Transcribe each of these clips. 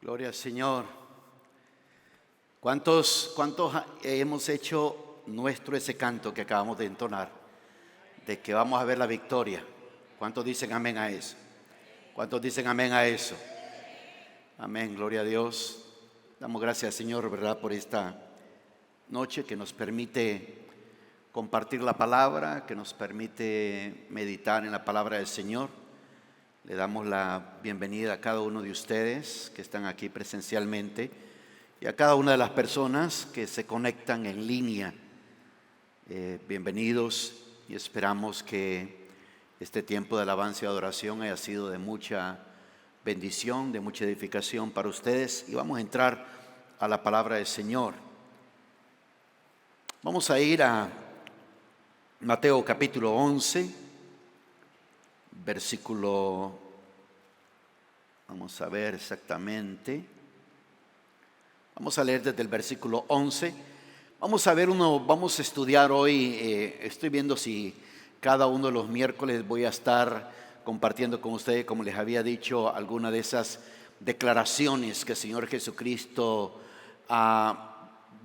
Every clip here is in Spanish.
Gloria al Señor. ¿Cuántos hemos hecho nuestro ese canto que acabamos de entonar? De que vamos a ver la victoria. ¿Cuántos dicen amén a eso? ¿Cuántos dicen amén a eso? Amén, gloria a Dios. Damos gracias, Señor, ¿verdad?, por esta noche que nos permite compartir la palabra, que nos permite meditar en la palabra del Señor. Le damos la bienvenida a cada uno de ustedes que están aquí presencialmente y a cada una de las personas que se conectan en línea. Bienvenidos, y esperamos que este tiempo de alabanza y adoración haya sido de mucha bendición, de mucha edificación para ustedes. Y vamos a entrar a la palabra del Señor. Vamos a ir a Mateo capítulo 11. Versículo, vamos a ver exactamente, vamos a leer desde el versículo 11. Vamos a estudiar hoy, estoy viendo si cada uno de los miércoles voy a estar compartiendo con ustedes, como les había dicho, alguna de esas declaraciones que el Señor Jesucristo,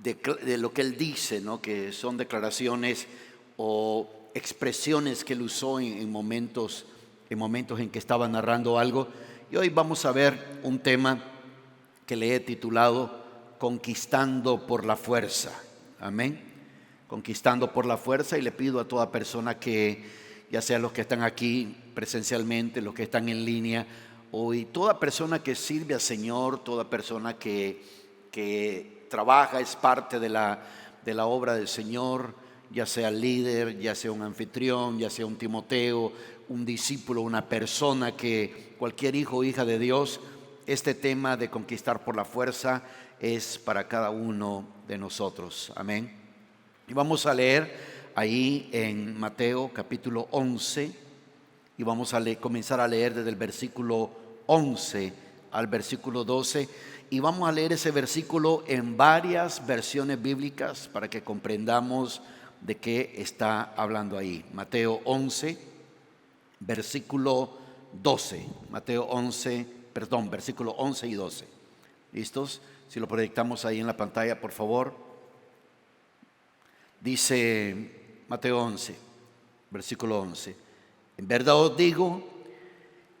de lo que Él dice, ¿no?, que son declaraciones o expresiones que Él usó en momentos en que estaba narrando algo. Y hoy vamos a ver un tema que le he titulado Conquistando por la fuerza. Amén. Conquistando por la fuerza. Y le pido a toda persona que, ya sea los que están aquí presencialmente, los que están en línea, y toda persona que sirve al Señor, toda persona que trabaja, es parte de la obra del Señor, ya sea líder, ya sea un anfitrión, ya sea un Timoteo, un discípulo, una persona, que cualquier hijo o hija de Dios, este tema de conquistar por la fuerza es para cada uno de nosotros. Amén. Y vamos a leer ahí en Mateo capítulo 11 y vamos a comenzar a leer desde el versículo 11 al versículo 12. Y vamos a leer ese versículo en varias versiones bíblicas para que comprendamos de qué está hablando ahí. Mateo 11, versículo 12. Mateo 11, versículo 11 y 12. ¿Listos? Si lo proyectamos ahí en la pantalla, por favor. Dice Mateo 11, versículo 11. En verdad os digo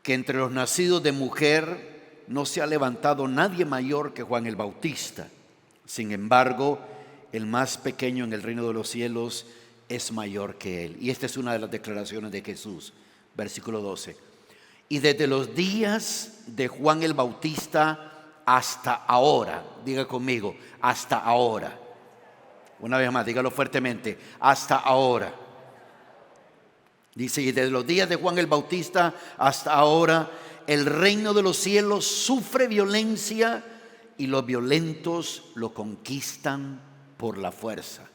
que entre los nacidos de mujer no se ha levantado nadie mayor que Juan el Bautista. Sin embargo, el más pequeño en el reino de los cielos es mayor que él. Y esta es una de las declaraciones de Jesús. Versículo 12. Y desde los días de Juan el Bautista hasta ahora, diga conmigo, hasta ahora. Una vez más, dígalo fuertemente, hasta ahora. Dice, y desde los días de Juan el Bautista hasta ahora, el reino de los cielos sufre violencia y los violentos lo conquistan por la fuerza.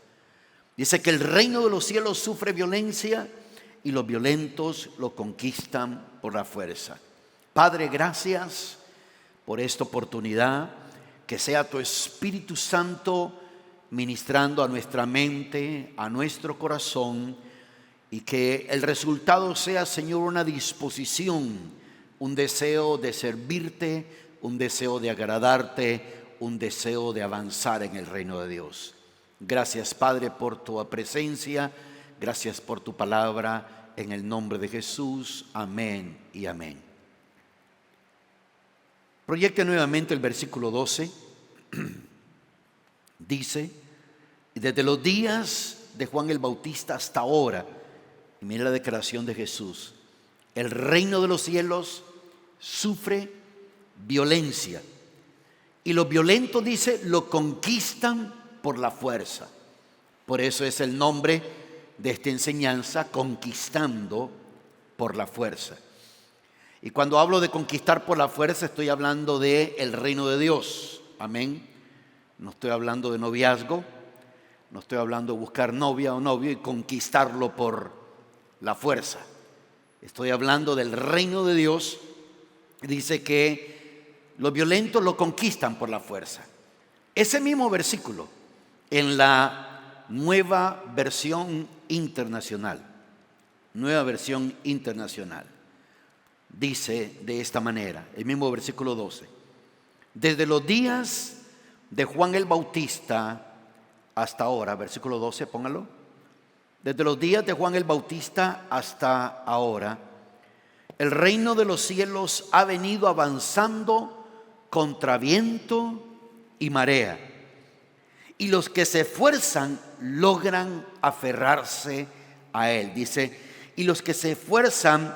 Dice que el reino de los cielos sufre violencia y los violentos lo conquistan por la fuerza. Padre, gracias por esta oportunidad. Que sea tu Espíritu Santo ministrando a nuestra mente, a nuestro corazón, y que el resultado sea, Señor, una disposición, un deseo de servirte, un deseo de agradarte, un deseo de avanzar en el reino de Dios. Gracias, Padre, por tu presencia. Gracias por tu palabra, en el nombre de Jesús. Amén y amén. Proyecte nuevamente el versículo 12. Dice, y desde los días de Juan el Bautista hasta ahora, y mira la declaración de Jesús, el reino de los cielos sufre violencia. Y los violentos, dice, lo conquistan por la fuerza. Por eso es el nombre de esta enseñanza, conquistando por la fuerza. Y cuando hablo de conquistar por la fuerza, estoy hablando de el reino de Dios. Amén. No estoy hablando de noviazgo, no estoy hablando de buscar novia o novio y conquistarlo por la fuerza. Estoy hablando del reino de Dios. Dice que los violentos lo conquistan por la fuerza. Ese mismo versículo en la Nueva Versión Internacional. Nueva Versión Internacional. Dice de esta manera, el mismo versículo 12. Desde los días de Juan el Bautista hasta ahora, versículo 12, póngalo. Desde los días de Juan el Bautista hasta ahora, el reino de los cielos ha venido avanzando contra viento y marea, y los que se esfuerzan logran aferrarse a él. Dice, y los que se esfuerzan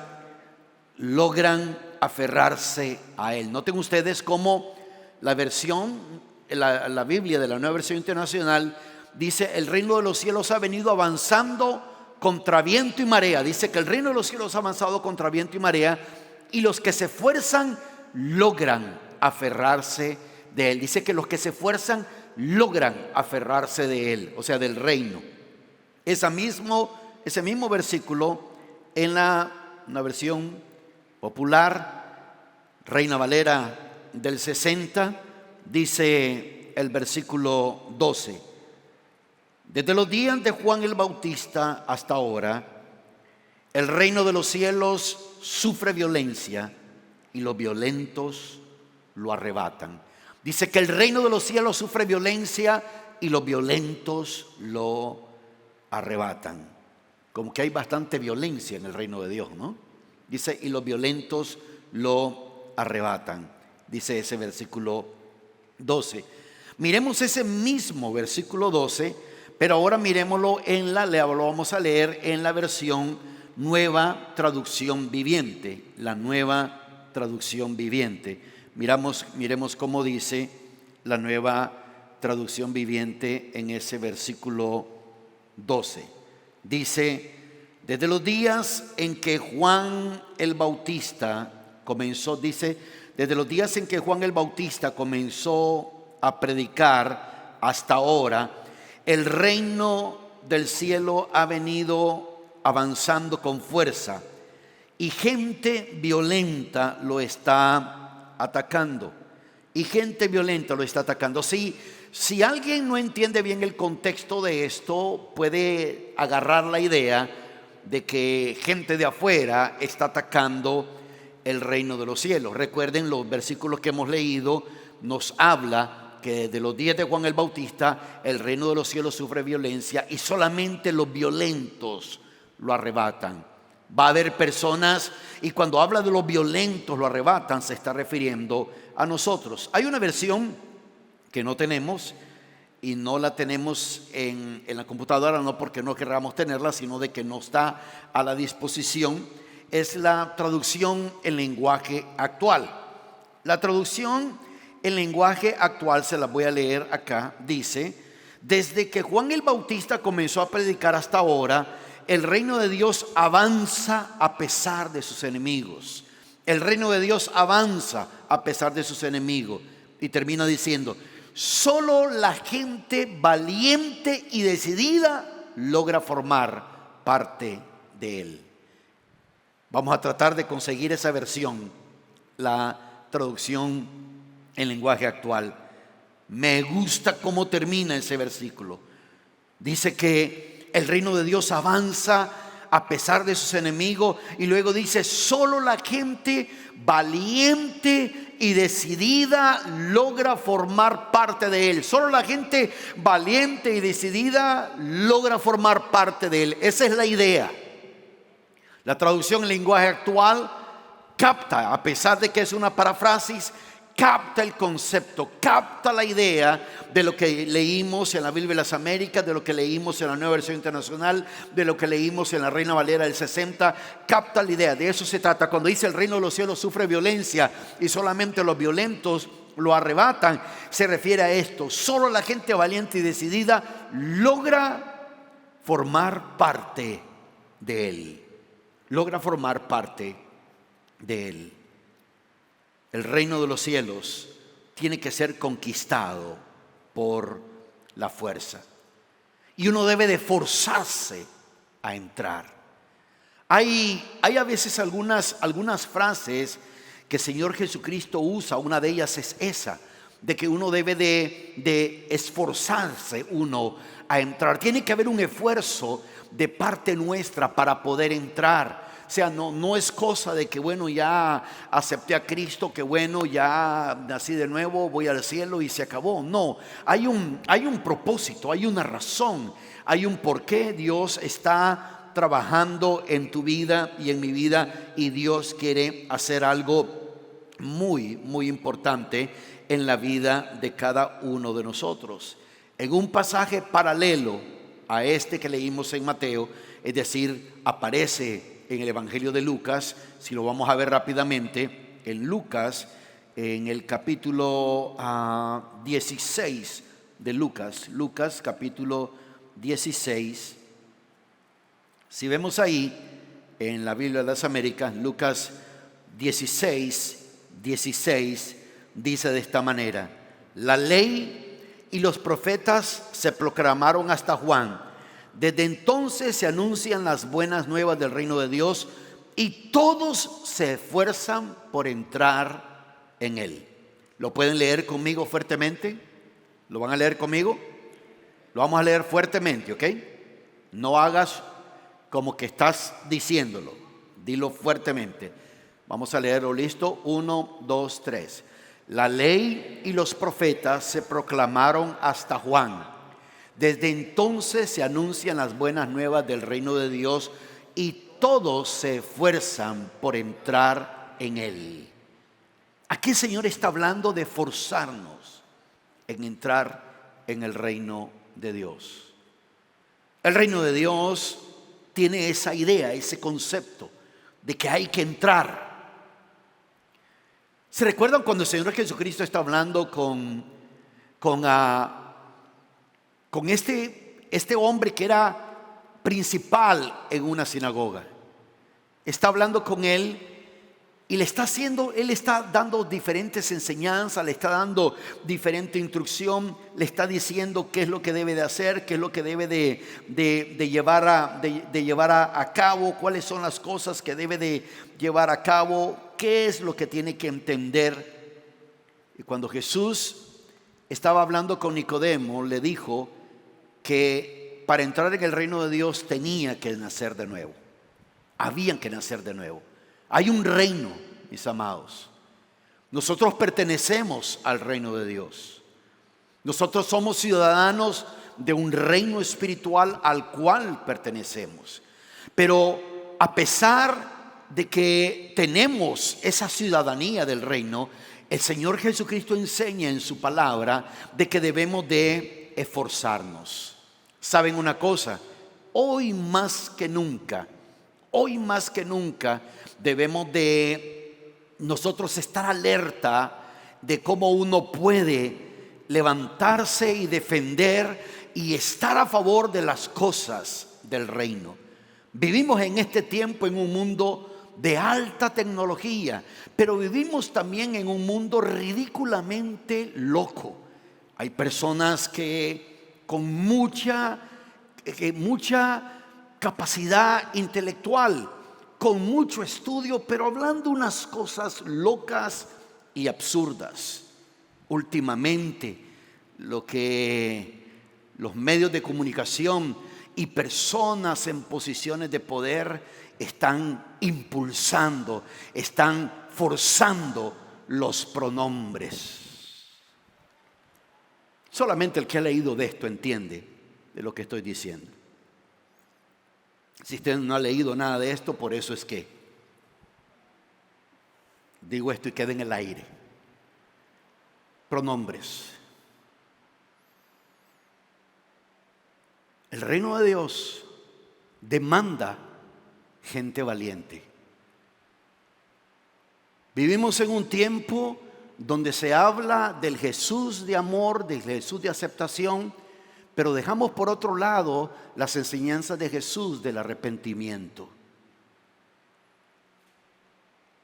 logran aferrarse a él. Noten ustedes cómo la versión, la Biblia de la Nueva Versión Internacional dice, el reino de los cielos ha venido avanzando contra viento y marea. Dice que el reino de los cielos ha avanzado contra viento y marea, y los que se esfuerzan logran aferrarse de él. Dice que los que se esfuerzan logran aferrarse de él, o sea, del reino. Ese mismo versículo en una versión popular, Reina Valera del 60, dice el versículo 12: desde los días de Juan el Bautista hasta ahora, el reino de los cielos sufre violencia y los violentos lo arrebatan. Dice que el reino de los cielos sufre violencia y los violentos lo arrebatan. Como que hay bastante violencia en el reino de Dios, ¿no? Dice, y los violentos lo arrebatan. Dice ese versículo 12. Miremos ese mismo versículo 12, pero ahora miremoslo lo vamos a leer en la versión Nueva Traducción Viviente. La Nueva Traducción Viviente. Miremos cómo dice la Nueva Traducción Viviente en ese versículo 12. Dice, desde los días en que Juan el Bautista comenzó, desde los días en que Juan el Bautista comenzó a predicar hasta ahora, el reino del cielo ha venido avanzando con fuerza y gente violenta lo está atacando. Y gente violenta lo está atacando. Si alguien no entiende bien el contexto de esto, puede agarrar la idea de que gente de afuera está atacando el reino de los cielos. Recuerden, los versículos que hemos leído nos habla que desde los días de Juan el Bautista el reino de los cielos sufre violencia y solamente los violentos lo arrebatan. Va a haber personas, y cuando habla de los violentos lo arrebatan, se está refiriendo a nosotros. Hay una versión que no tenemos, y no la tenemos en la computadora, no porque no queramos tenerla, sino de que no está a la disposición. Es la traducción en lenguaje actual. La traducción en lenguaje actual, se la voy a leer acá, dice: desde que Juan el Bautista comenzó a predicar hasta ahora, el reino de Dios avanza a pesar de sus enemigos. El reino de Dios avanza a pesar de sus enemigos. Y termina diciendo: solo la gente valiente y decidida logra formar parte de él. Vamos a tratar de conseguir esa versión, la traducción en lenguaje actual. Me gusta cómo termina ese versículo. Dice que el reino de Dios avanza a pesar de sus enemigos, y luego dice: solo la gente valiente y decidida logra formar parte de él. Solo la gente valiente y decidida logra formar parte de él. Esa es la idea. La traducción en lenguaje actual capta, a pesar de que es una paráfrasis, capta el concepto, capta la idea de lo que leímos en la Biblia de las Américas, de lo que leímos en la Nueva Versión Internacional, de lo que leímos en la Reina Valera del 60. Capta la idea, de eso se trata. Cuando dice el reino de los cielos sufre violencia y solamente los violentos lo arrebatan, se refiere a esto: solo la gente valiente y decidida logra formar parte de él. Logra formar parte de él. El reino de los cielos tiene que ser conquistado por la fuerza, y uno debe de forzarse a entrar. Hay a veces algunas frases que el Señor Jesucristo usa. Una de ellas es esa, de que uno debe de esforzarse uno a entrar. Tiene que haber un esfuerzo de parte nuestra para poder entrar. O sea, no es cosa de que bueno, ya acepté a Cristo, que bueno, ya nací de nuevo, voy al cielo y se acabó. No, hay un propósito, hay una razón, hay un por qué Dios está trabajando en tu vida y en mi vida, y Dios quiere hacer algo muy importante en la vida de cada uno de nosotros. En un pasaje paralelo a este que leímos en Mateo, es decir, aparece en el Evangelio de Lucas, si lo vamos a ver rápidamente, en Lucas, en el capítulo 16 de Lucas capítulo 16, si vemos ahí en la Biblia de las Américas, Lucas 16 dice de esta manera: la ley y los profetas se proclamaron hasta Juan. Desde entonces se anuncian las buenas nuevas del reino de Dios y todos se esfuerzan por entrar en él. ¿Lo pueden leer conmigo fuertemente? ¿Lo van a leer conmigo? Lo vamos a leer fuertemente, ¿ok? No hagas como que estás diciéndolo, dilo fuertemente. Vamos a leerlo, listo, 1, 2, 3. La ley y los profetas se proclamaron hasta Juan. Desde entonces se anuncian las buenas nuevas del reino de Dios y todos se esfuerzan por entrar en él. Aquí el Señor está hablando de forzarnos en entrar en el reino de Dios. El reino de Dios tiene esa idea, ese concepto de que hay que entrar. ¿Se recuerdan cuando el Señor Jesucristo está hablando con este hombre que era principal en una sinagoga? Está hablando con él y él está dando diferentes enseñanzas, le está dando diferente instrucción, le está diciendo qué es lo que debe de hacer, qué es lo que debe de llevar a cabo, cuáles son las cosas que debe de llevar a cabo, qué es lo que tiene que entender. Y cuando Jesús estaba hablando con Nicodemo, le dijo que para entrar en el reino de Dios tenía que nacer de nuevo. Habían que nacer de nuevo. Hay un reino, mis amados. Nosotros pertenecemos al reino de Dios. Nosotros somos ciudadanos de un reino espiritual al cual pertenecemos. Pero a pesar de que tenemos esa ciudadanía del reino, el Señor Jesucristo enseña en su palabra de que debemos de esforzarnos. ¿Saben una cosa? Hoy más que nunca debemos de nosotros estar alerta de cómo uno puede levantarse y defender y estar a favor de las cosas del reino. Vivimos en este tiempo en un mundo de alta tecnología, pero vivimos también en un mundo ridículamente loco. Hay personas que con mucha capacidad intelectual, con mucho estudio, pero hablando unas cosas locas y absurdas. Últimamente, lo que los medios de comunicación y personas en posiciones de poder están impulsando, están forzando los pronombres. Solamente el que ha leído de esto entiende de lo que estoy diciendo. Si usted no ha leído nada de esto, por eso es que digo esto y queda en el aire. Pronombres. El reino de Dios demanda gente valiente. Vivimos en un tiempo donde se habla del Jesús de amor, del Jesús de aceptación, pero dejamos por otro lado las enseñanzas de Jesús del arrepentimiento,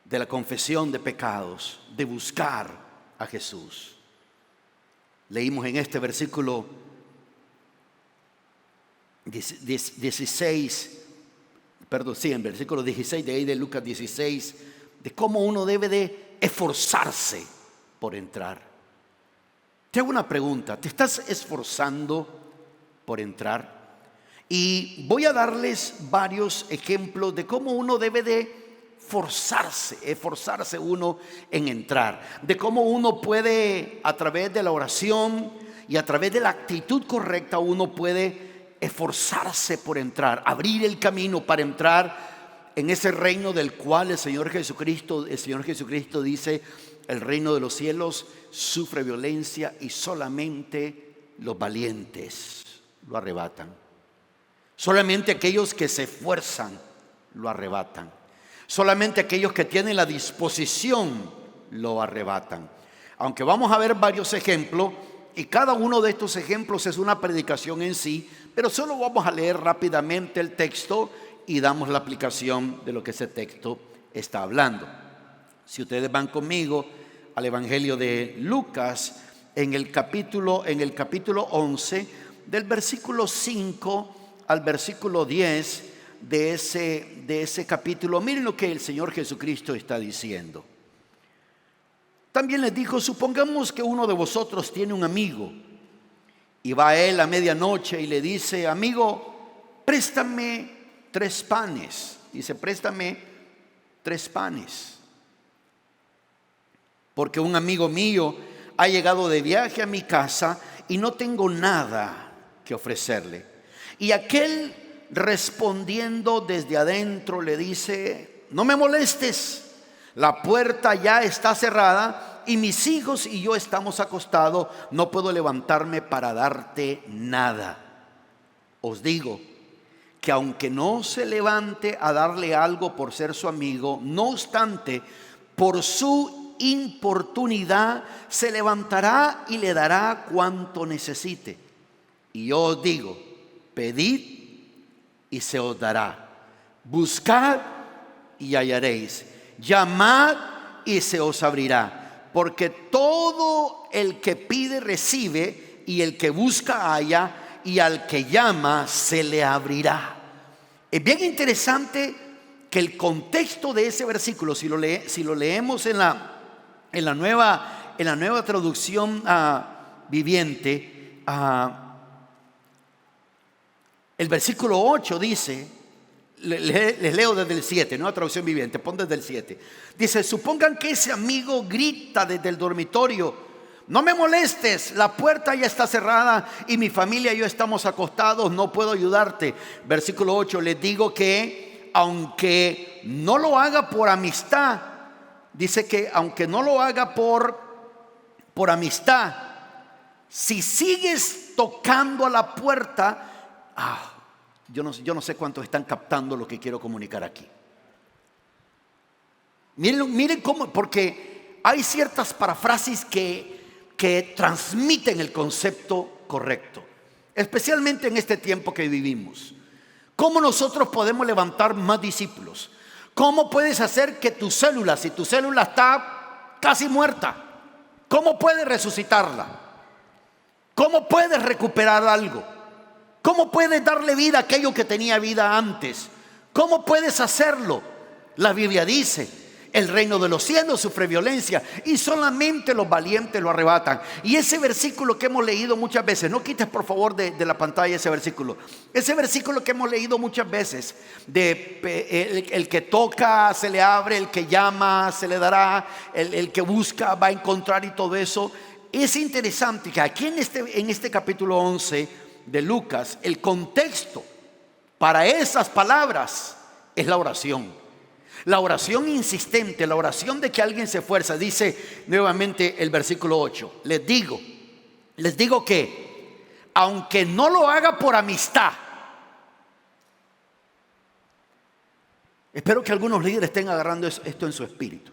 de la confesión de pecados, de buscar a Jesús. Leímos en este versículo 16, en versículo 16 de ahí de Lucas 16, de cómo uno debe de esforzarse por entrar. Te hago una pregunta, ¿te estás esforzando por entrar? Y voy a darles varios ejemplos de cómo uno debe de esforzarse uno en entrar, de cómo uno puede, a través de la oración y a través de la actitud correcta, uno puede esforzarse por entrar, abrir el camino para entrar en ese reino del cual el Señor Jesucristo dice: el reino de los cielos sufre violencia y solamente los valientes lo arrebatan. Solamente aquellos que se esfuerzan lo arrebatan. Solamente aquellos que tienen la disposición lo arrebatan. Aunque vamos a ver varios ejemplos, y cada uno de estos ejemplos es una predicación en sí, pero solo vamos a leer rápidamente el texto y damos la aplicación de lo que ese texto está hablando. Si ustedes van conmigo al Evangelio de Lucas, en el capítulo 11, del versículo 5 al versículo 10 de ese capítulo, miren lo que el Señor Jesucristo está diciendo. También les dijo: supongamos que uno de vosotros tiene un amigo y va a él a medianoche y le dice: amigo, préstame 3 panes. Dice: préstame 3 panes, porque un amigo mío ha llegado de viaje a mi casa y no tengo nada que ofrecerle. Y aquel, respondiendo desde adentro, le dice: no me molestes, la puerta ya está cerrada y mis hijos y yo estamos acostados, no puedo levantarme para darte nada. Os digo que aunque no se levante a darle algo por ser su amigo, no obstante, por su importunidad se levantará y le dará cuanto necesite. Y yo os digo: pedid y se os dará, buscad y hallaréis, llamad y se os abrirá, porque todo el que pide recibe, y el que busca halla, y al que llama se le abrirá. Es bien interesante que el contexto de ese versículo, si lo leemos en la nueva traducción viviente, el versículo 8 dice, les leo desde el 7, nueva traducción viviente, pon desde el 7. Dice: supongan que ese amigo grita desde el dormitorio: no me molestes, la puerta ya está cerrada y mi familia y yo estamos acostados, no puedo ayudarte. Versículo 8: les digo que aunque no lo haga por amistad, dice que aunque no lo haga por amistad, si sigues tocando a la puerta, yo no sé cuántos están captando lo que quiero comunicar aquí. Miren cómo, porque hay ciertas parafrasis que transmiten el concepto correcto, especialmente en este tiempo que vivimos. ¿Cómo nosotros podemos levantar más discípulos? ¿Cómo puedes hacer que tu célula, si tu célula está casi muerta, cómo puedes resucitarla? ¿Cómo puedes recuperar algo? ¿Cómo puedes darle vida a aquello que tenía vida antes? ¿Cómo puedes hacerlo? La Biblia dice: el reino de los cielos sufre violencia y solamente los valientes lo arrebatan. Y ese versículo que hemos leído muchas veces, no quites por favor de la pantalla ese versículo que hemos leído muchas veces, el que toca se le abre, el que llama se le dará, el que busca va a encontrar, y todo eso. Es interesante que aquí en este capítulo 11 de Lucas, el contexto para esas palabras es la oración. La oración insistente, la oración de que alguien se esfuerza. Dice nuevamente el versículo 8: les digo que aunque no lo haga por amistad. Espero que algunos líderes estén agarrando esto en su espíritu.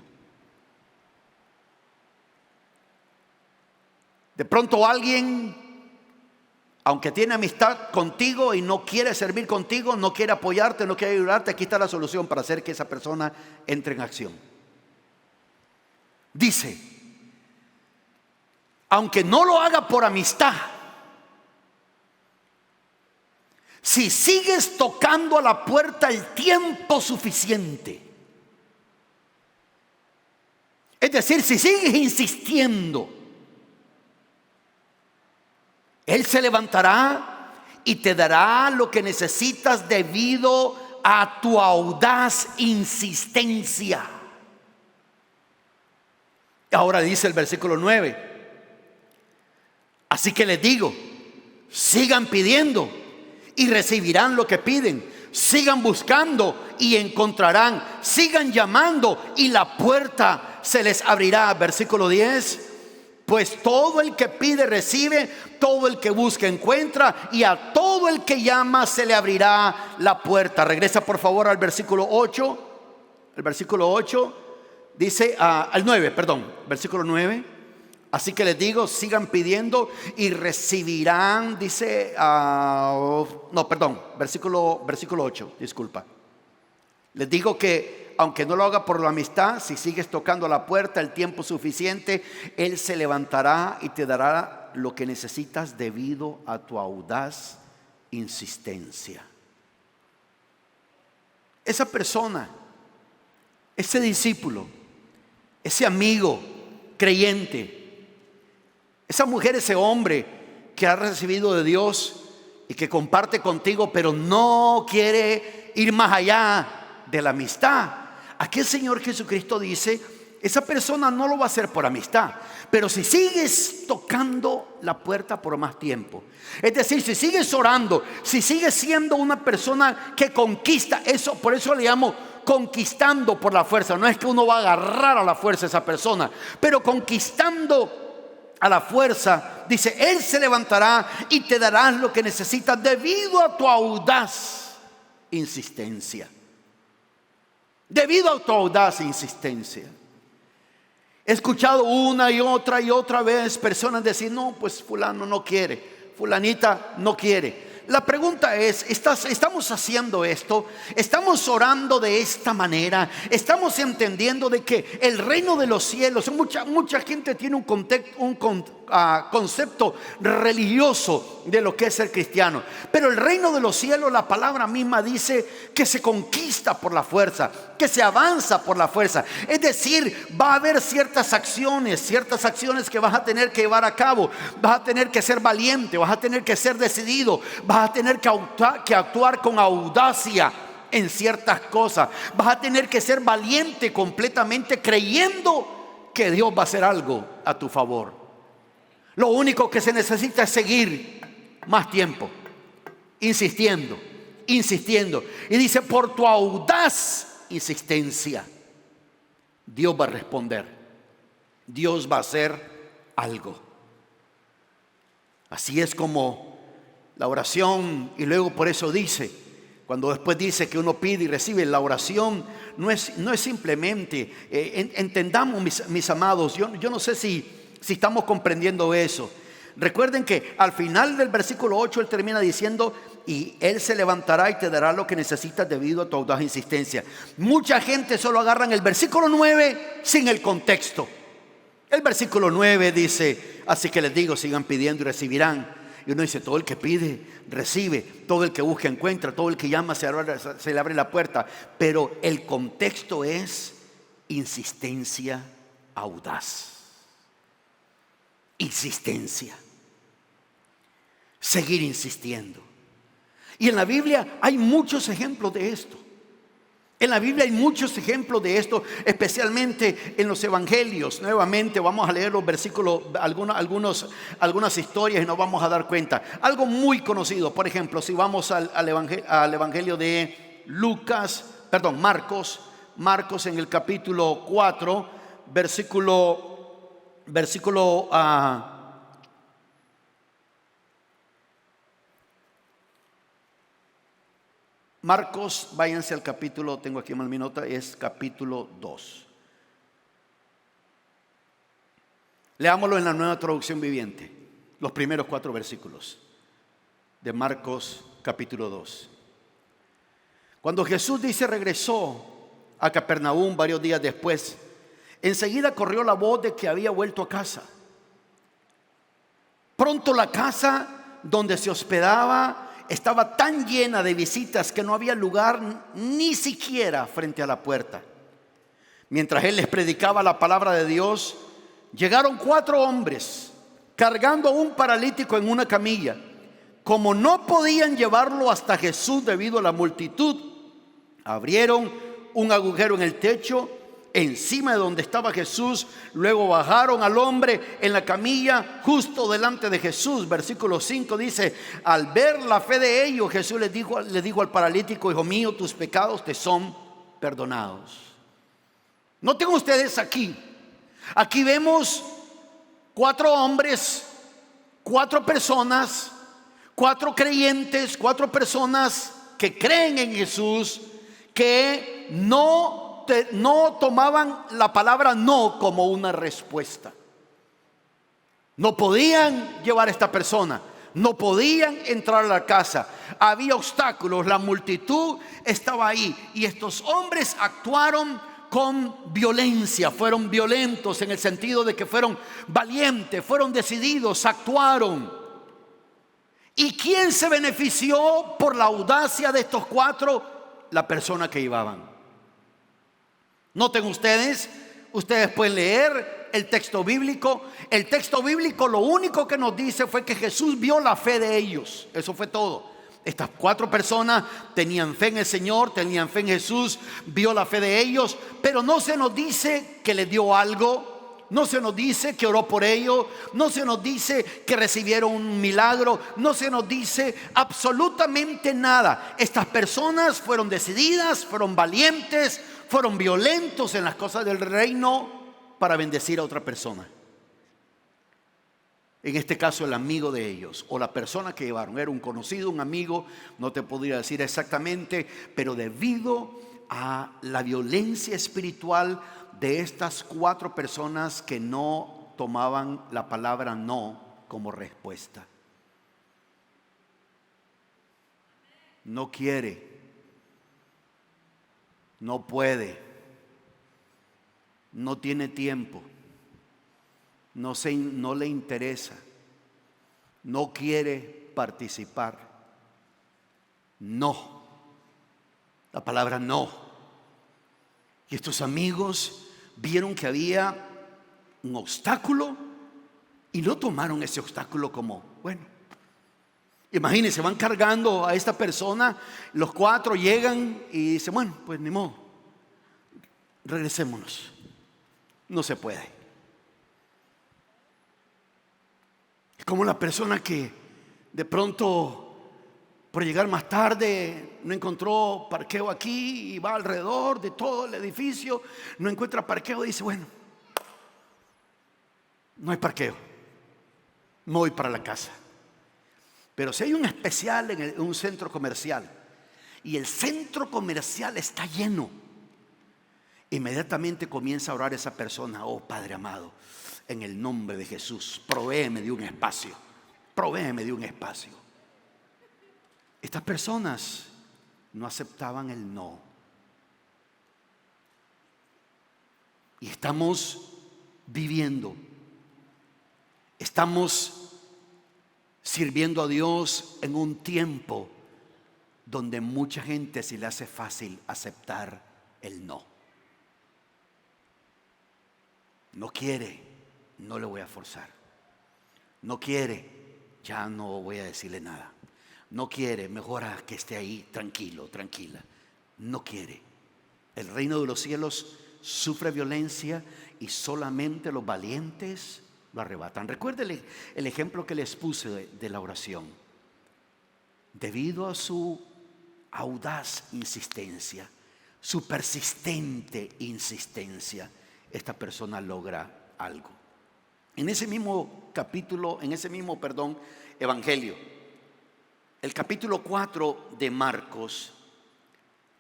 De pronto alguien, aunque tiene amistad contigo y no quiere servir contigo, no quiere apoyarte, no quiere ayudarte, aquí está la solución para hacer que esa persona entre en acción. Dice: aunque no lo haga por amistad, si sigues tocando a la puerta el tiempo suficiente, es decir, si sigues insistiendo, Él se levantará y te dará lo que necesitas debido a tu audaz insistencia. Ahora dice el versículo 9: así que les digo, sigan pidiendo y recibirán lo que piden. Sigan buscando y encontrarán. Sigan llamando y la puerta se les abrirá. Versículo 10: pues todo el que pide recibe, todo el que busca encuentra, y a todo el que llama se le abrirá la puerta. Regresa por favor al versículo 8. El versículo 8 dice, al 9, perdón, versículo 9. Así que les digo, sigan pidiendo y recibirán, dice, versículo 8, disculpa. Les digo que aunque no lo haga por la amistad, si sigues tocando la puerta el tiempo suficiente, Él se levantará y te dará lo que necesitas debido a tu audaz insistencia. Esa persona, ese discípulo, ese amigo creyente, esa mujer, ese hombre que ha recibido de Dios y que comparte contigo, pero no quiere ir más allá de la amistad. Aquí el Señor Jesucristo dice, esa persona no lo va a hacer por amistad, pero si sigues tocando la puerta por más tiempo, es decir, si sigues orando, si sigues siendo una persona que conquista, eso, por eso le llamo conquistando por la fuerza. No es que uno va a agarrar a la fuerza a esa persona, pero conquistando a la fuerza, dice, Él se levantará y te dará lo que necesitas debido a tu audaz insistencia. Debido a tu audaz insistencia. He escuchado una y otra vez personas decir, no, pues fulano no quiere, fulanita no quiere. La pregunta es, ¿estamos haciendo esto? ¿Estamos orando de esta manera? ¿Estamos entendiendo de que el reino de los cielos, mucha gente tiene un concepto religioso de lo que es ser cristiano, pero el reino de los cielos, la palabra misma dice que se conquista por la fuerza, que se avanza por la fuerza. Es decir, va a haber ciertas acciones que vas a tener que llevar a cabo. Vas a tener que ser valiente, vas a tener que ser decidido, vas a tener que actuar con audacia en ciertas cosas. Vas a tener que ser valiente completamente, creyendo que Dios va a hacer algo a tu favor. Lo único que se necesita es seguir más tiempo, insistiendo. Y dice, por tu audaz insistencia, Dios va a responder. Dios va a hacer algo. Así es como la oración, y luego por eso dice, cuando después dice que uno pide y recibe, la oración no es simplemente, entendamos mis amados, yo no sé si estamos comprendiendo eso. Recuerden que al final del versículo 8 él termina diciendo, y Él se levantará y te dará lo que necesitas debido a tu audaz insistencia. Mucha gente solo agarran el versículo 9 sin el contexto. El versículo 9 dice, así que les digo, sigan pidiendo y recibirán. Y uno dice, todo el que pide, recibe. Todo el que busca, encuentra. Todo el que llama, se le abre la puerta. Pero el contexto es insistencia audaz. Insistencia. Seguir insistiendo. Y en la Biblia hay muchos ejemplos de esto. En la Biblia hay muchos ejemplos de esto, especialmente en los evangelios. Nuevamente vamos a leer los versículos, algunas historias, y nos vamos a dar cuenta. Algo muy conocido, por ejemplo, si vamos al evangelio de Marcos en el capítulo 4, Marcos, váyanse al capítulo, tengo aquí mal mi nota, es capítulo 2. Leámoslo en la Nueva Traducción Viviente, los primeros 4 versículos de Marcos capítulo 2. Cuando Jesús regresó a Capernaum varios días después, enseguida corrió la voz de que había vuelto a casa. Pronto la casa donde se hospedaba estaba tan llena de visitas que no había lugar ni siquiera frente a la puerta. Mientras él les predicaba la palabra de Dios, llegaron 4 hombres cargando a un paralítico en una camilla. Como no podían llevarlo hasta Jesús debido a la multitud, abrieron un agujero en el techo encima de donde estaba Jesús. Luego bajaron al hombre en la camilla justo delante de Jesús. Versículo 5 dice: al ver la fe de ellos, Jesús le dijo al paralítico: hijo mío, tus pecados te son perdonados. Noten ustedes aquí vemos 4 hombres, 4 personas, 4 creyentes, 4 personas que creen en Jesús, que no tomaban la palabra no como una respuesta. No podían llevar a esta persona, no podían entrar a la casa, había obstáculos, la multitud estaba ahí, y estos hombres actuaron con violencia, fueron violentos en el sentido de que fueron valientes, fueron decididos, actuaron. ¿Y quién se benefició por la audacia de estos 4? La persona que llevaban. Noten ustedes pueden leer el texto bíblico. El texto bíblico lo único que nos dice fue que Jesús vio la fe de ellos. Eso fue todo. Estas 4 personas tenían fe en el Señor, tenían fe en Jesús, vio la fe de ellos, pero no se nos dice que les dio algo, no se nos dice que oró por ellos, no se nos dice que recibieron un milagro, no se nos dice absolutamente nada. Estas personas fueron decididas, fueron valientes, fueron violentos en las cosas del reino para bendecir a otra persona. En este caso el amigo de ellos o la persona que llevaron era un conocido, un amigo, no te podría decir exactamente, pero debido a la violencia espiritual de estas 4 personas que no tomaban la palabra no como respuesta. No quiere, no puede, no tiene tiempo, no le interesa, no quiere participar. No, la palabra no. Y estos amigos vieron que había un obstáculo y no tomaron ese obstáculo como, bueno, imagínense, van cargando a esta persona, los 4 llegan y dicen, bueno, pues ni modo, regresémonos. No se puede. Es como la persona que de pronto, por llegar más tarde, no encontró parqueo aquí y va alrededor de todo el edificio, no encuentra parqueo y dice, bueno, no hay parqueo, me voy para la casa. Pero si hay un especial en un centro comercial y el centro comercial está lleno, inmediatamente comienza a orar esa persona: oh Padre amado, en el nombre de Jesús, provéeme de un espacio, provéeme de un espacio. Estas personas no aceptaban el no. Y estamos viviendo, estamos sirviendo a Dios en un tiempo donde mucha gente se le hace fácil aceptar el no. No quiere, no le voy a forzar. No quiere, ya no voy a decirle nada. No quiere, mejor a que esté ahí tranquilo, tranquila. No quiere. El reino de los cielos sufre violencia y solamente los valientes lo arrebatan. Recuérdele el ejemplo que les puse de la oración. Debido a su audaz insistencia, su persistente insistencia, esta persona logra algo. En ese mismo evangelio, el capítulo 4 de Marcos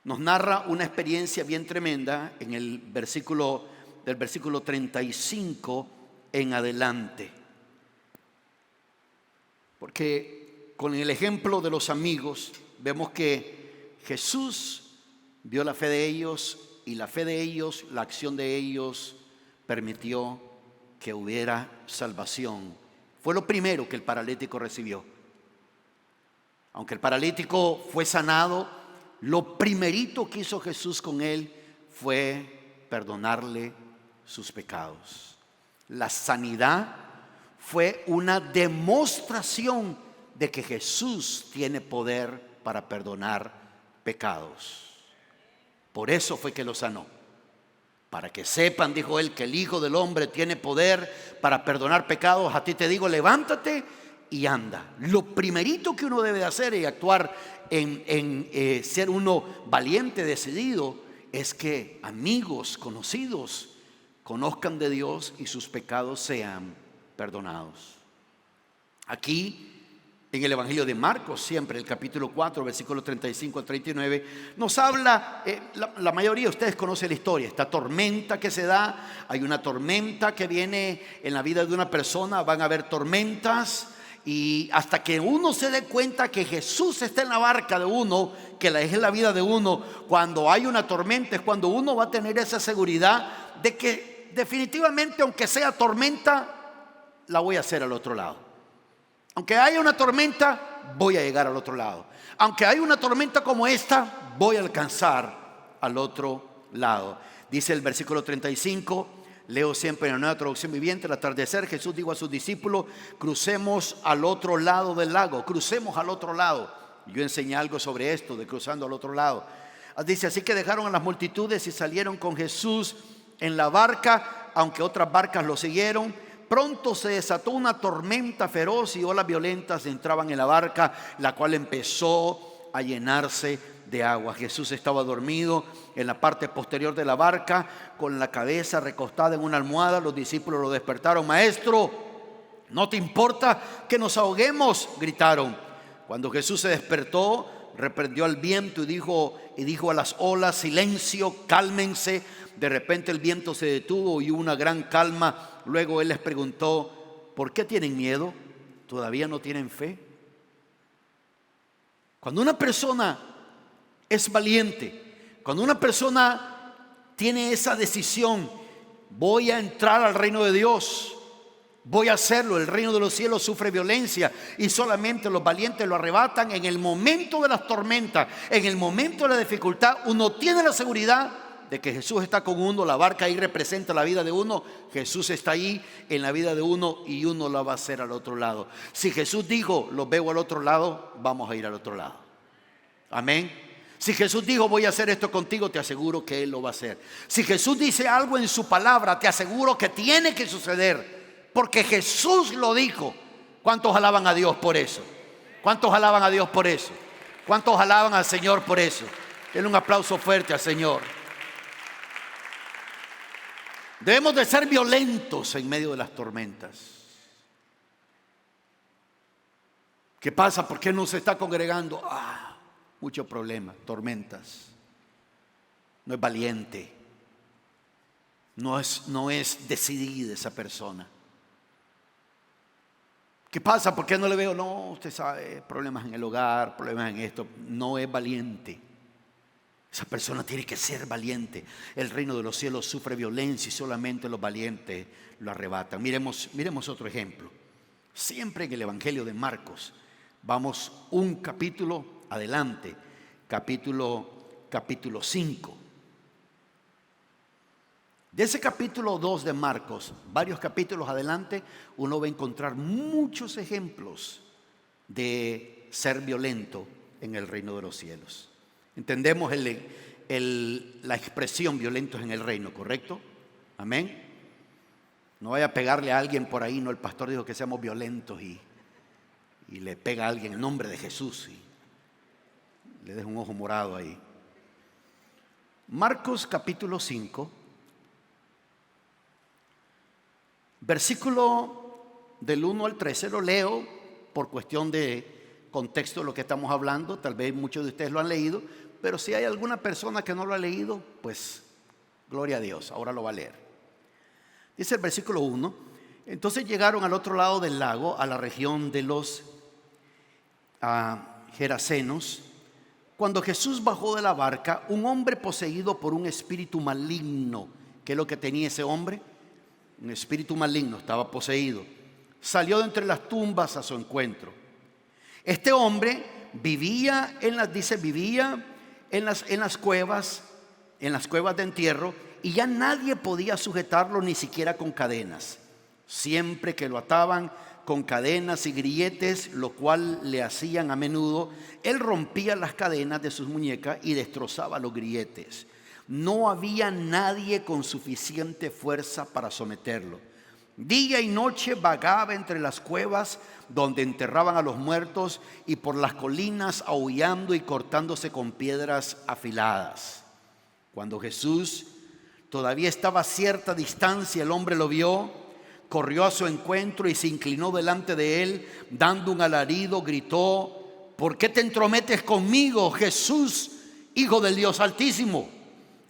nos narra una experiencia bien tremenda en el versículo 35 en adelante. Porque con el ejemplo de los amigos vemos que Jesús vio la fe de ellos y la fe de ellos, la acción de ellos permitió que hubiera salvación. Fue lo primero que el paralítico recibió. Aunque el paralítico fue sanado, lo primerito que hizo Jesús con él fue perdonarle sus pecados. La sanidad fue una demostración de que Jesús tiene poder para perdonar pecados. Por eso fue que lo sanó. Para que sepan, dijo él, que el Hijo del Hombre tiene poder para perdonar pecados. A ti te digo, levántate y anda. Lo primerito que uno debe de hacer y actuar en ser uno valiente, decidido, es que amigos, conocidos, conozcan de Dios y sus pecados sean perdonados. Aquí en el Evangelio de Marcos, siempre el capítulo 4, versículos 35 al 39, nos habla, la mayoría de ustedes conocen la historia, esta tormenta que se da. Hay una tormenta que viene en la vida de una persona, van a haber tormentas, y hasta que uno se dé cuenta que Jesús está en la barca de uno, que es la vida de uno, cuando hay una tormenta es cuando uno va a tener esa seguridad de que definitivamente, aunque sea tormenta, la voy a hacer al otro lado. Aunque haya una tormenta, voy a llegar al otro lado. Aunque haya una tormenta como esta, voy a alcanzar al otro lado. Dice el versículo 35, leo siempre en la Nueva Traducción Viviente: al atardecer Jesús dijo a sus discípulos: crucemos al otro lado del lago, crucemos al otro lado. Yo enseñé algo sobre esto de cruzando al otro lado. Dice: así que dejaron a las multitudes y salieron con Jesús en la barca, aunque otras barcas lo siguieron. Pronto se desató una tormenta feroz y olas violentas entraban en la barca, la cual empezó a llenarse de agua. Jesús estaba dormido en la parte posterior de la barca, con la cabeza recostada en una almohada. Los discípulos lo despertaron: maestro, ¿no te importa que nos ahoguemos?, gritaron. Cuando Jesús se despertó, reprendió al viento y dijo a las olas: silencio, cálmense. De repente el viento se detuvo y hubo una gran calma. Luego él les preguntó: ¿por qué tienen miedo? ¿Todavía no tienen fe? Cuando una persona es valiente, cuando una persona tiene esa decisión: voy a entrar al reino de Dios, voy a hacerlo. El reino de los cielos sufre violencia y solamente los valientes lo arrebatan. En el momento de las tormentas, en el momento de la dificultad, uno tiene la seguridad de que Jesús está con uno. La barca ahí representa la vida de uno. Jesús está ahí en la vida de uno y uno la va a hacer al otro lado. Si Jesús dijo: los veo al otro lado, vamos a ir al otro lado. Amén. Si Jesús dijo: voy a hacer esto contigo, te aseguro que Él lo va a hacer. Si Jesús dice algo en su palabra, te aseguro que tiene que suceder, porque Jesús lo dijo. ¿Cuántos alaban a Dios por eso? ¿Cuántos alaban a Dios por eso? ¿Cuántos alaban al Señor por eso? Denle un aplauso fuerte al Señor. Debemos de ser violentos en medio de las tormentas. ¿Qué pasa? ¿Por qué no se está congregando? Mucho problema, tormentas. No es valiente. No es decidida esa persona. ¿Qué pasa? ¿Por qué no le veo? No, usted sabe, problemas en el hogar, problemas en esto. No es valiente. Esa persona tiene que ser valiente. El reino de los cielos sufre violencia y solamente los valientes lo arrebatan. Miremos otro ejemplo. Siempre en el Evangelio de Marcos, vamos un capítulo adelante, capítulo 5. De ese capítulo 2 de Marcos, varios capítulos adelante, uno va a encontrar muchos ejemplos de ser violento en el reino de los cielos. Entendemos la expresión violentos en el reino, ¿correcto? Amén. No vaya a pegarle a alguien por ahí. No, el pastor dijo que seamos violentos y le pega a alguien en nombre de Jesús y le deja un ojo morado ahí. Marcos capítulo 5, versículo del 1 al 13. Lo leo por cuestión de contexto de lo que estamos hablando. Tal vez muchos de ustedes lo han leído, pero si hay alguna persona que no lo ha leído, pues gloria a Dios, ahora lo va a leer. Dice el versículo 1: entonces llegaron al otro lado del lago, a la región de los Gerasenos. Cuando Jesús bajó de la barca, un hombre poseído por un espíritu maligno. ¿Qué es lo que tenía ese hombre? Un espíritu maligno, estaba poseído. Salió de entre las tumbas a su encuentro. Este hombre vivía en las cuevas de entierro, y ya nadie podía sujetarlo, ni siquiera con cadenas. Siempre que lo ataban con cadenas y grilletes, lo cual le hacían a menudo, él rompía las cadenas de sus muñecas y destrozaba los grilletes. No había nadie con suficiente fuerza para someterlo. Día y noche vagaba entre las cuevas donde enterraban a los muertos y por las colinas aullando y cortándose con piedras afiladas. Cuando Jesús todavía estaba a cierta distancia, el hombre lo vio, corrió a su encuentro y se inclinó delante de él, dando un alarido, gritó: ¿por qué te entrometes conmigo, Jesús, Hijo del Dios Altísimo?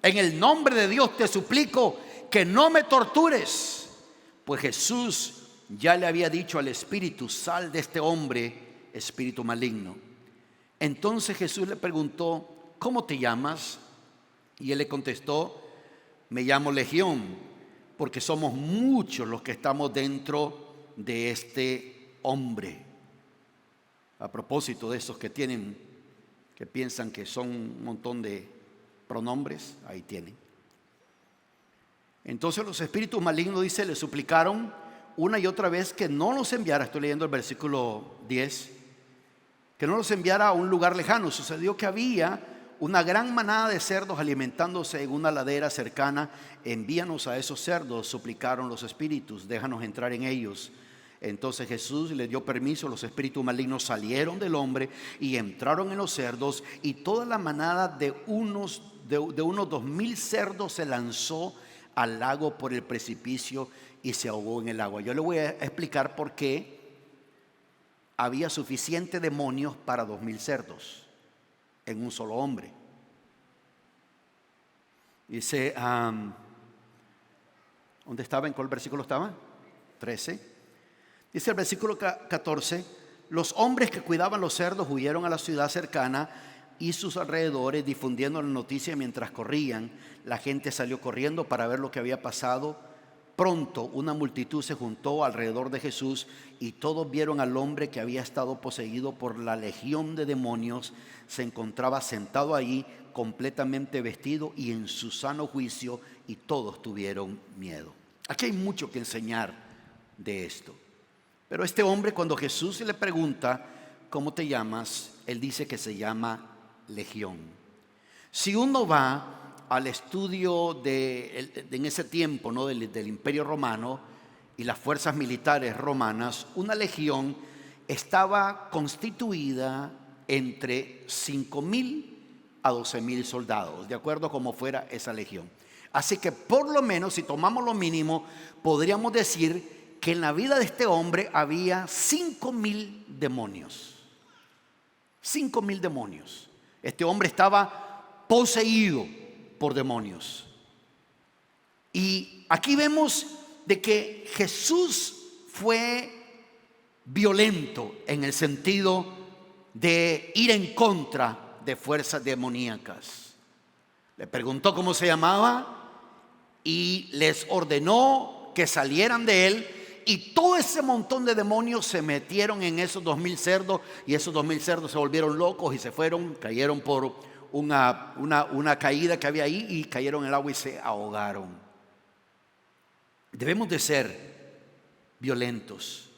En el nombre de Dios te suplico que no me tortures. Pues Jesús ya le había dicho al espíritu: sal de este hombre, espíritu maligno. Entonces Jesús le preguntó: ¿cómo te llamas? Y él le contestó: me llamo Legión, porque somos muchos los que estamos dentro de este hombre. A propósito de esos que piensan que son un montón de pronombres, ahí tienen. Entonces los espíritus malignos, dice, le suplicaron una y otra vez que no los enviara. Estoy leyendo el versículo 10. Que no los enviara a un lugar lejano. Sucedió que había una gran manada de cerdos alimentándose en una ladera cercana. Envíanos a esos cerdos, suplicaron los espíritus, déjanos entrar en ellos. Entonces Jesús le dio permiso, los espíritus malignos salieron del hombre y entraron en los cerdos, y toda la manada de unos 2,000 cerdos se lanzó al lago por el precipicio y se ahogó en el agua. Yo le voy a explicar por qué había suficiente demonios para 2,000 cerdos en un solo hombre. Dice, ¿dónde estaba? ¿En cuál versículo estaba? 13. Dice el versículo 14: los hombres que cuidaban los cerdos huyeron a la ciudad cercana y sus alrededores, difundiendo la noticia mientras corrían. La gente salió corriendo para ver lo que había pasado. Pronto una multitud se juntó alrededor de Jesús y todos vieron al hombre que había estado poseído por la legión de demonios. Se encontraba sentado allí, completamente vestido y en su sano juicio, y todos tuvieron miedo. Aquí hay mucho que enseñar de esto. Pero este hombre, cuando Jesús le pregunta: ¿cómo te llamas?, él dice que se llama Legión. Si uno va al estudio en ese tiempo, ¿no?, del Imperio Romano y las fuerzas militares romanas, una legión estaba constituida entre 5,000 a 12,000 soldados, de acuerdo a cómo fuera esa legión. Así que por lo menos, si tomamos lo mínimo, podríamos decir que en la vida de este hombre había 5,000 demonios. 5,000 demonios. Este hombre estaba poseído por demonios. Y aquí vemos de que Jesús fue violento en el sentido de ir en contra de fuerzas demoníacas. Le preguntó cómo se llamaba y les ordenó que salieran de él. Y todo ese montón de demonios se metieron en esos 2,000 cerdos, y esos 2,000 cerdos se volvieron locos y se fueron, cayeron por una caída que había ahí y cayeron en el agua y se ahogaron. Debemos de ser violentos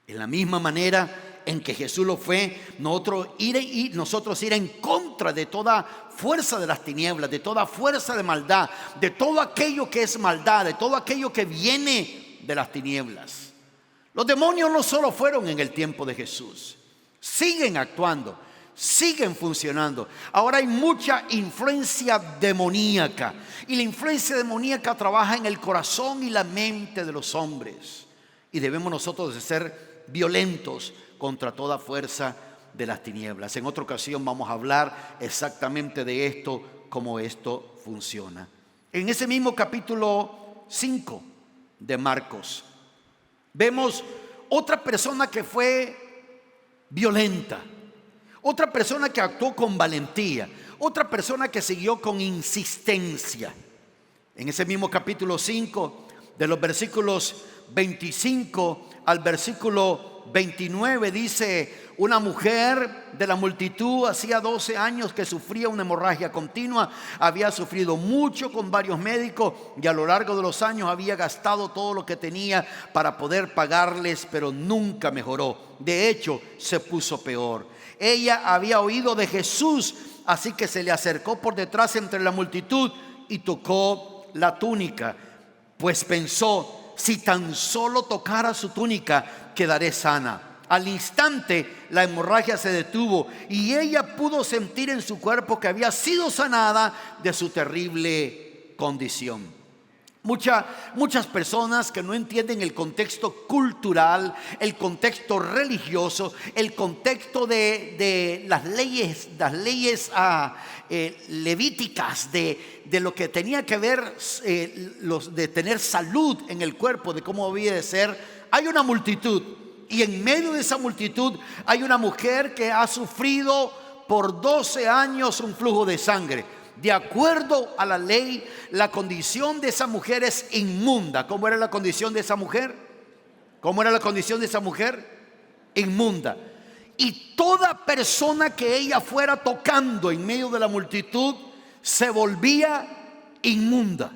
en la misma manera en que Jesús lo fue. Nosotros ir en contra de toda fuerza de las tinieblas, de toda fuerza de maldad, de todo aquello que es maldad, de todo aquello que viene de las tinieblas. Los demonios no solo fueron en el tiempo de Jesús, siguen actuando, siguen funcionando. Ahora hay mucha influencia demoníaca, y la influencia demoníaca trabaja en el corazón y la mente de los hombres, y debemos nosotros de ser violentos contra toda fuerza de las tinieblas. En otra ocasión vamos a hablar exactamente de esto, cómo esto funciona. En ese mismo capítulo 5 de Marcos vemos otra persona que fue violenta, otra persona que actuó con valentía, otra persona que siguió con insistencia. En ese mismo capítulo 5, de los versículos 25 al versículo 29 dice: una mujer de la multitud hacía 12 años que sufría una hemorragia continua, había sufrido mucho con varios médicos y a lo largo de los años había gastado todo lo que tenía para poder pagarles, pero nunca mejoró. De hecho, se puso peor. Ella había oído de Jesús, así que se le acercó por detrás entre la multitud y tocó la túnica, pues pensó: si tan solo tocara su túnica, quedaré sana. Al instante la hemorragia se detuvo y ella pudo sentir en su cuerpo que había sido sanada de su terrible condición. Muchas personas que no entienden el contexto cultural, el contexto religioso, el contexto de las leyes levíticas, de lo que tenía que ver de tener salud en el cuerpo, de cómo debía de ser. Hay una multitud, y en medio de esa multitud hay una mujer que ha sufrido por 12 años un flujo de sangre. De acuerdo a la ley, la condición de esa mujer es inmunda. ¿Cómo era la condición de esa mujer? ¿Cómo era la condición de esa mujer? Inmunda. Y toda persona que ella fuera tocando en medio de la multitud se volvía inmunda.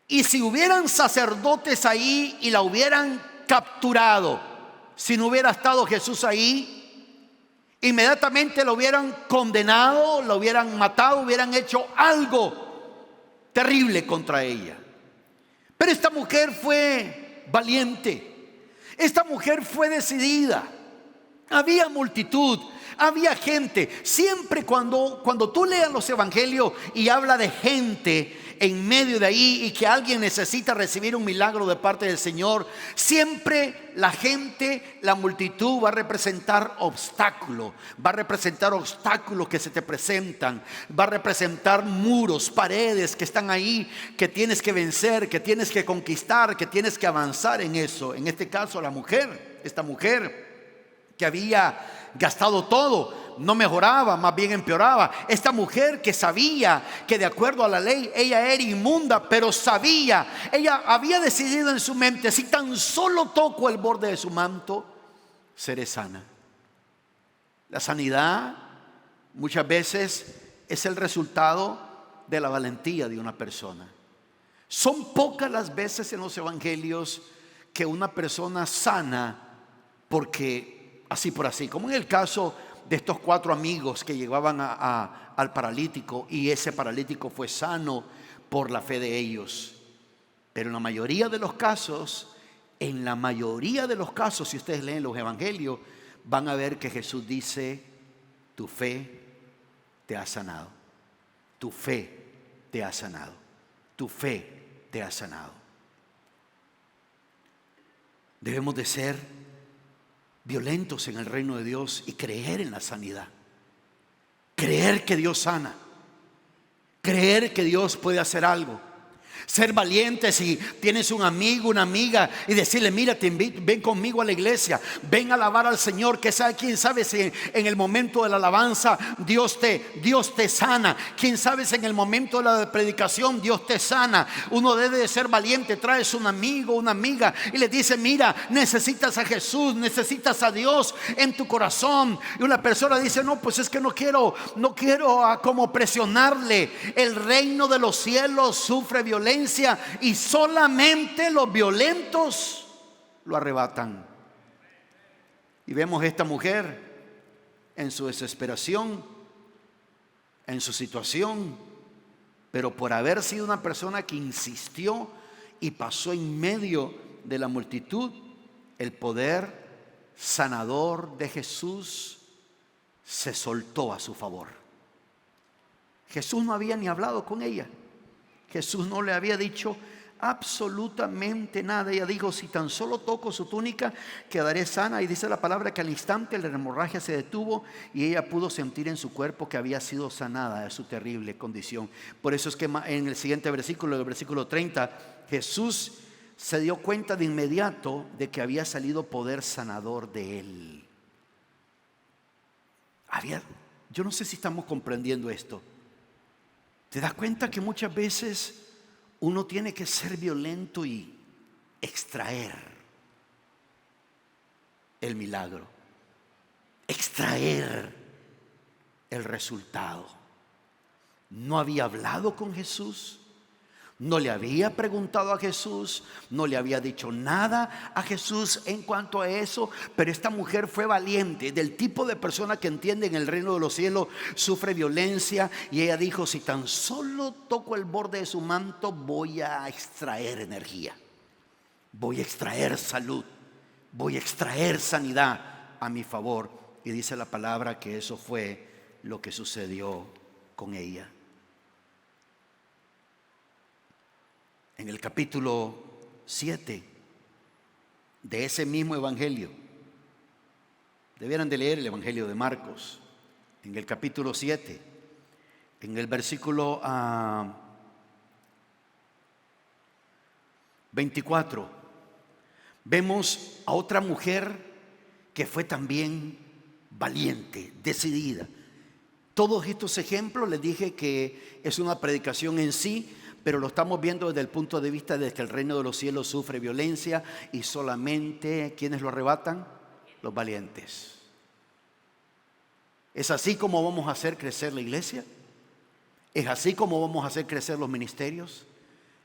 Y si hubieran sacerdotes ahí y la hubieran capturado, si no hubiera estado Jesús ahí, inmediatamente lo hubieran condenado, lo hubieran matado, hubieran hecho algo terrible contra ella. Pero esta mujer fue valiente, esta mujer fue decidida. Había multitud, había gente. Siempre cuando tú leas los evangelios y habla de gente en medio de ahí y que alguien necesita recibir un milagro de parte del Señor, siempre la gente, la multitud va a representar obstáculos, que se te presentan, va a representar muros, paredes que están ahí, que tienes que vencer, que tienes que conquistar, que tienes que avanzar en eso. En este caso esta mujer que había gastado todo, no mejoraba, más bien empeoraba. Esta mujer que sabía que de acuerdo a la ley ella era inmunda, pero ella había decidido en su mente: si tan solo toco el borde de su manto, seré sana. La sanidad muchas veces es el resultado de la valentía de una persona. Son pocas las veces en los evangelios que una persona sana porque así por así, como en el caso de estos 4 amigos que llevaban al paralítico, y ese paralítico fue sano por la fe de ellos. Pero en la mayoría de los casos, si ustedes leen los evangelios, van a ver que Jesús dice: tu fe te ha sanado, tu fe te ha sanado, tu fe te ha sanado. Debemos de ser violentos en el reino de Dios y creer en la sanidad, creer que Dios sana, creer que Dios puede hacer algo. Ser valiente si tienes un amigo, una amiga, y decirle: mira, te invito, ven conmigo a la iglesia, ven a alabar al Señor. Que sabe, quién sabe si en el momento de la alabanza Dios te sana. Quién sabe si en el momento de la predicación Dios te sana. Uno debe de ser valiente. Traes un amigo, una amiga, y le dice: mira, necesitas a Jesús, necesitas a Dios en tu corazón. Y una persona dice: no, pues es que no quiero como presionarle. El reino de los cielos sufre violencia y solamente los violentos lo arrebatan. Y vemos a esta mujer en su desesperación, en su situación, pero por haber sido una persona que insistió y pasó en medio de la multitud, el poder sanador de Jesús se soltó a su favor. Jesús no había ni hablado con ella. Jesús no le había dicho absolutamente nada. Ella dijo: si tan solo toco su túnica, quedaré sana. Y dice la palabra que al instante la hemorragia se detuvo y ella pudo sentir en su cuerpo que había sido sanada de su terrible condición. Por eso es que en el siguiente versículo, el versículo 30, Jesús se dio cuenta de inmediato de que había salido poder sanador de él. Yo no sé si estamos comprendiendo esto. ¿Te das cuenta que muchas veces uno tiene que ser violento y extraer el milagro, extraer el resultado. No había hablado con Jesús, no le había preguntado a Jesús, no le había dicho nada a Jesús en cuanto a eso, pero esta mujer fue valiente, del tipo de persona que entiende en el reino de los cielos sufre violencia, y ella dijo: si tan solo toco el borde de su manto, voy a extraer energía, voy a extraer salud, voy a extraer sanidad a mi favor. Y dice la palabra que eso fue lo que sucedió con ella. En el capítulo 7 de ese mismo evangelio, debieran de leer el evangelio de Marcos, en el capítulo 7, en el versículo 24, vemos a otra mujer que fue también valiente, decidida. Todos estos ejemplos les dije que es una predicación en sí, pero lo estamos viendo desde el punto de vista de que el reino de los cielos sufre violencia, y solamente ¿quiénes lo arrebatan? Los valientes. ¿Es así como vamos a hacer crecer la iglesia? ¿Es así como vamos a hacer crecer los ministerios?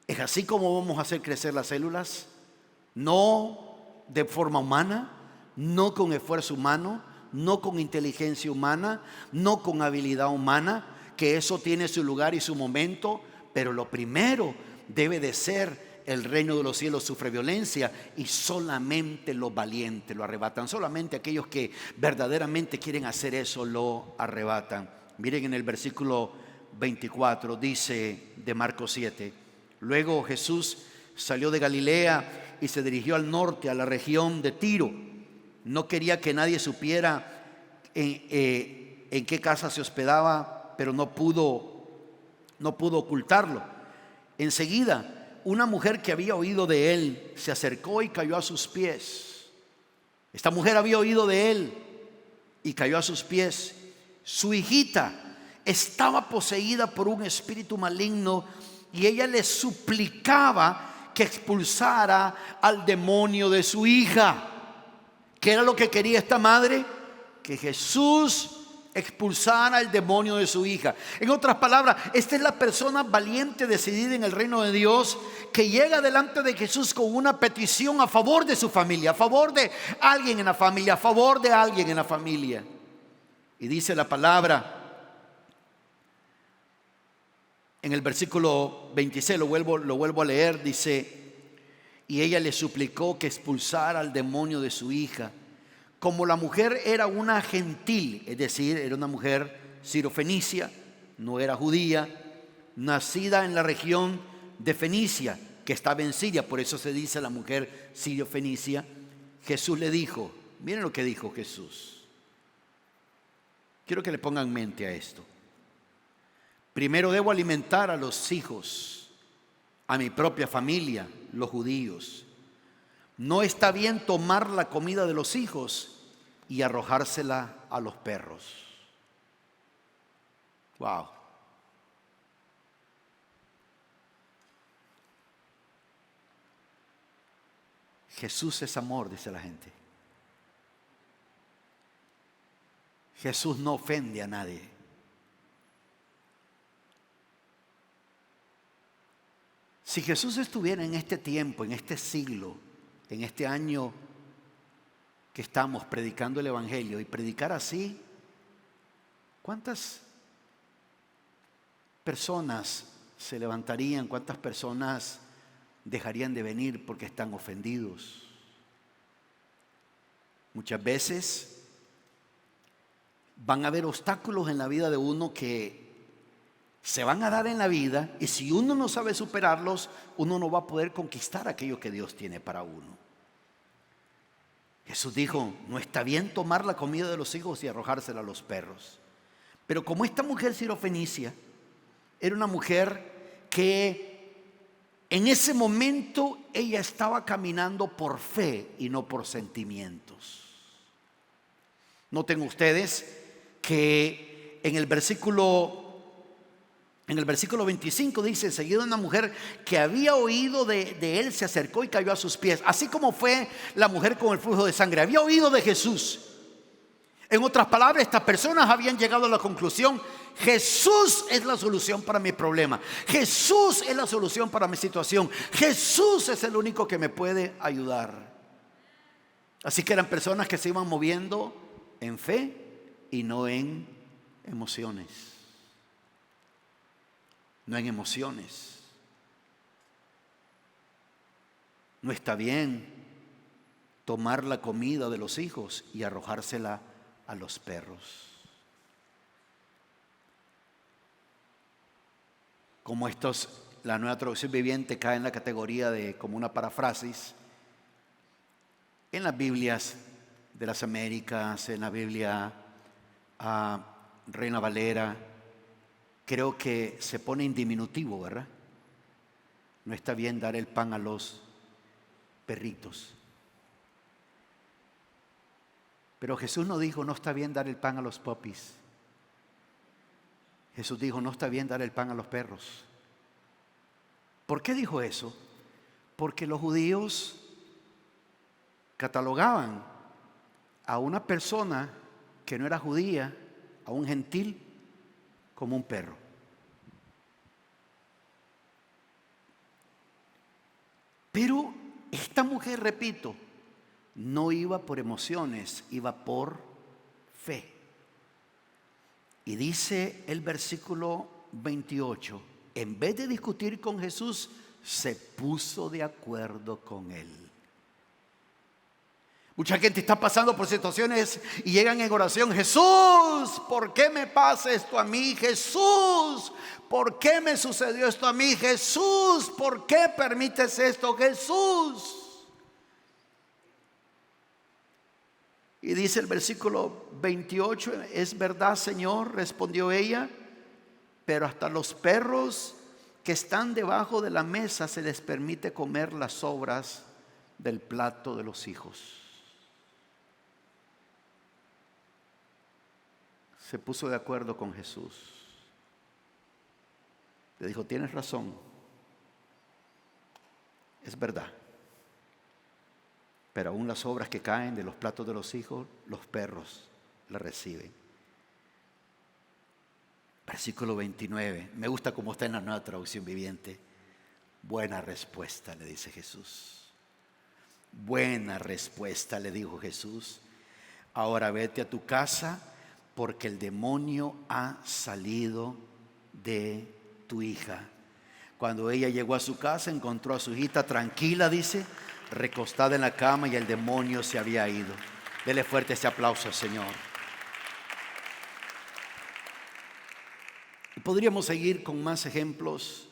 ¿Es así como vamos a hacer crecer las células? No de forma humana, no con esfuerzo humano, no con inteligencia humana, no con habilidad humana, que eso tiene su lugar y su momento, pero lo primero debe de ser: el reino de los cielos sufre violencia, y solamente los valientes lo arrebatan. Solamente aquellos que verdaderamente quieren hacer eso lo arrebatan. Miren, en el versículo 24 dice de Marcos 7: luego Jesús salió de Galilea y se dirigió al norte, a la región de Tiro. No quería que nadie supiera en qué casa se hospedaba, pero no pudo ocultarlo. Enseguida, una mujer que había oído de él se acercó y cayó a sus pies. Esta mujer había oído de él y cayó a sus pies. Su hijita estaba poseída por un espíritu maligno, y ella le suplicaba que expulsara al demonio de su hija. ¿Qué era lo que quería esta madre? Que Jesús expulsara el demonio de su hija. En otras palabras, esta es la persona valiente, decidida en el reino de Dios, que llega delante de Jesús con una petición a favor de su familia, a favor de alguien en la familia, a favor de alguien en la familia. Y dice la palabra en el versículo 26, lo vuelvo a leer, dice: y ella le suplicó que expulsara al demonio de su hija. Como la mujer era una gentil, es decir, era una mujer sirofenicia, no era judía, nacida en la región de Fenicia, que estaba en Siria, por eso se dice la mujer sirofenicia, Jesús le dijo, miren lo que dijo Jesús. Quiero que le pongan mente a esto. Primero debo alimentar a los hijos, a mi propia familia, los judíos. No está bien tomar la comida de los hijos y arrojársela a los perros. Wow. Jesús es amor, dice la gente. Jesús no ofende a nadie. Si Jesús estuviera en este tiempo, en este siglo, en este año que estamos predicando el evangelio, y predicar así, ¿cuántas personas se levantarían? ¿Cuántas personas dejarían de venir porque están ofendidos? Muchas veces van a haber obstáculos en la vida de uno que se van a dar en la vida, y si uno no sabe superarlos, uno no va a poder conquistar aquello que Dios tiene para uno. Jesús dijo, no está bien tomar la comida de los hijos y arrojársela a los perros. Pero como esta mujer sirofenicia era una mujer que en ese momento ella estaba caminando por fe y no por sentimientos. Noten ustedes que en el versículo En el versículo 25 dice: enseguida una mujer que había oído de él se acercó y cayó a sus pies. Así como fue la mujer con el flujo de sangre, había oído de Jesús. En otras palabras, estas personas habían llegado a la conclusión: Jesús es la solución para mi problema. Jesús es la solución para mi situación. Jesús es el único que me puede ayudar. Así que eran personas que se iban moviendo en fe y no en emociones. No en emociones. No está bien tomar la comida de los hijos y arrojársela a los perros. Como estos, la Nueva Traducción Viviente cae en la categoría de como una paráfrasis. En las Biblias de las Américas, en la Biblia Reina Valera, creo que se pone en diminutivo, ¿verdad? No está bien dar el pan a los perritos. Pero Jesús no dijo: no está bien dar el pan a los puppies. Jesús dijo: no está bien dar el pan a los perros. ¿Por qué dijo eso? Porque los judíos catalogaban a una persona que no era judía, a un gentil, como un perro. Pero esta mujer, repito, no iba por emociones, iba por fe. Y dice el versículo 28, en vez de discutir con Jesús, se puso de acuerdo con él. Mucha gente está pasando por situaciones y llegan en oración: Jesús, ¿por qué me pasa esto a mí? Jesús, ¿por qué me sucedió esto a mí? Jesús, ¿por qué permites esto? Jesús. Y dice el versículo 28, es verdad, Señor, respondió ella, pero hasta los perros que están debajo de la mesa se les permite comer las sobras del plato de los hijos. Se puso de acuerdo con Jesús. Le dijo: tienes razón, es verdad, pero aún las sobras que caen de los platos de los hijos, los perros las reciben. Versículo 29, me gusta cómo está en la Nueva Traducción Viviente. Buena respuesta, le dice Jesús. Buena respuesta, le dijo Jesús. Ahora vete a tu casa, porque el demonio ha salido de tu hija. Cuando ella llegó a su casa, encontró a su hijita tranquila, dice, recostada en la cama, y el demonio se había ido. Dele fuerte ese aplauso al Señor. Y podríamos seguir con más ejemplos.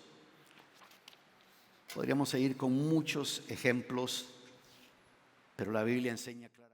Podríamos seguir con muchos ejemplos, pero la Biblia enseña claramente.